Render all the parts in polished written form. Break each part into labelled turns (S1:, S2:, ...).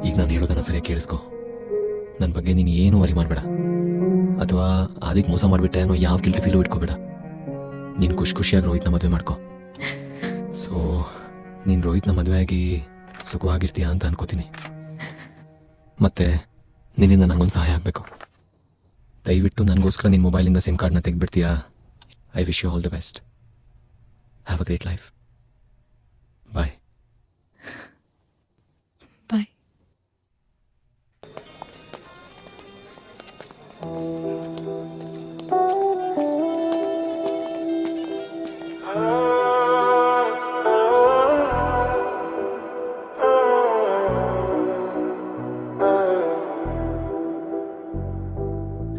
S1: ಈಗ ನಾನು ಹೇಳೋದನ್ನ ಸರಿಯಾಗಿ ಕೇಳಿಸ್ಕೊ. ನನ್ನ ಬಗ್ಗೆ ನೀನು ಏನೂ ವರಿ ಮಾಡಬೇಡ, ಅಥವಾ ಅದಕ್ಕೆ ಮೋಸ ಮಾಡಿಬಿಟ್ಟೆ ಅನ್ನೋ ಯಾವ ಗಿಲ್ಟಿ ಫೀಲು ಇಟ್ಕೋಬೇಡ. ನೀನು ಖುಷಿಯಾಗಿ ರೋಹಿತ್ನ ಮದುವೆ ಮಾಡ್ಕೊ. ಸೊ ನೀನು ರೋಹಿತ್ನ ಮದುವೆ ಆಗಿ ಸುಖವಾಗಿರ್ತೀಯ ಅಂತ ಅನ್ಕೋತೀನಿ. ಮತ್ತು ನಿನ್ನಿಂದ ನನಗೊಂದು ಸಹಾಯ ಆಗಬೇಕು. ದಯವಿಟ್ಟು ನನಗೋಸ್ಕರ ನಿನ್ನ ಮೊಬೈಲಿಂದ ಸಿಮ್ ಕಾರ್ಡ್ನ ತೆಗೆದುಬಿಡ್ತೀಯಾ? I wish you all the best. Have a great life. Bye.
S2: Bye.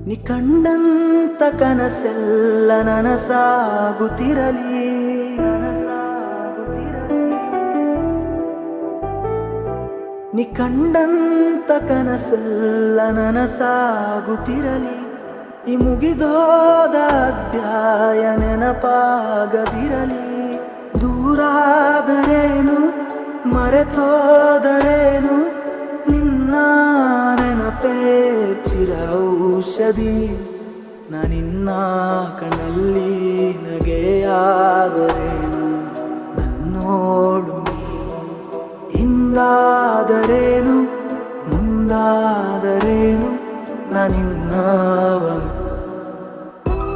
S3: ನಿ ಕಂಡಂತ ಕನಸೆಲ್ಲ ನನಸಾಗುತ್ತಿರಲಿ, ನಿ ಕಂಡಂತ ಕನಸೆಲ್ಲ ನನಸಾಗುತ್ತಿರಲಿ. ಈ ಮುಗಿದೋದ ಅಧ್ಯಾಯ ನೆನಪಾಗದಿರಲಿ. ದೂರಾದರೇನು ಮರೆತೋದರೇನು, ನಿನ್ನ ನೆನಪೇ ಚಿರೌಷಧಿ. ನಾನಿನ್ನ ಕಣ್ಣಲ್ಲಿ ನಗೆಯಾದರೇನು, ನನ್ನೋಡು ನೀ ಹಿಂದಾದರೇನು ಮುಂದಾದರೇನು, ನಾನಿನ್ನವನು.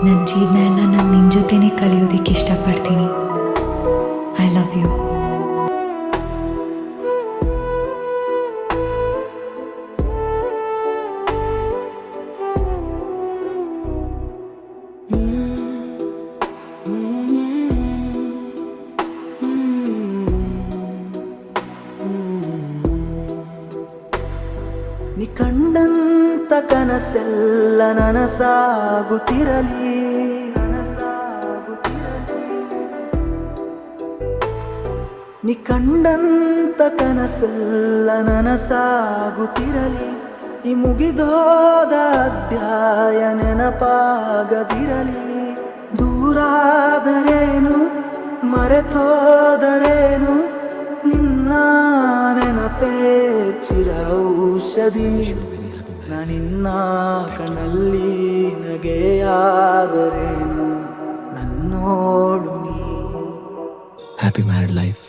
S2: ನನ್ನ ಜೀವನ ಎಲ್ಲ ನಾನು ನಿನ್ನ ಜೊತೆನೇ ಕಳೆಯೋದಕ್ಕೆ ಇಷ್ಟಪಡ್ತೀನಿ. I love you.
S3: ನಿ ಕಂಡಂತ ಕನಸೆಲ್ಲ ನನಸಾಗುತ್ತಿರಲಿ, ನಿ ಕಂಡಂತ ಕನಸೆಲ್ಲ ನನಸಾಗುತ್ತಿರಲಿ. ಈ ಮುಗಿದೋದ ಅಧ್ಯಾಯ ನೆನಪಾಗದಿರಲಿ. ದೂರಾದರೇನು ಮರೆತೋದರೇನು, ನಿನ್ನ ನೆನಪೇ ಚಿರೌಷಧಿ. ನಾನಿನ್ನ ಕಣ್ಣಲ್ಲಿ ನಗೆಯಾದರೇನು, ನನ್ನೋಡು ನೀ.
S1: Happy married life.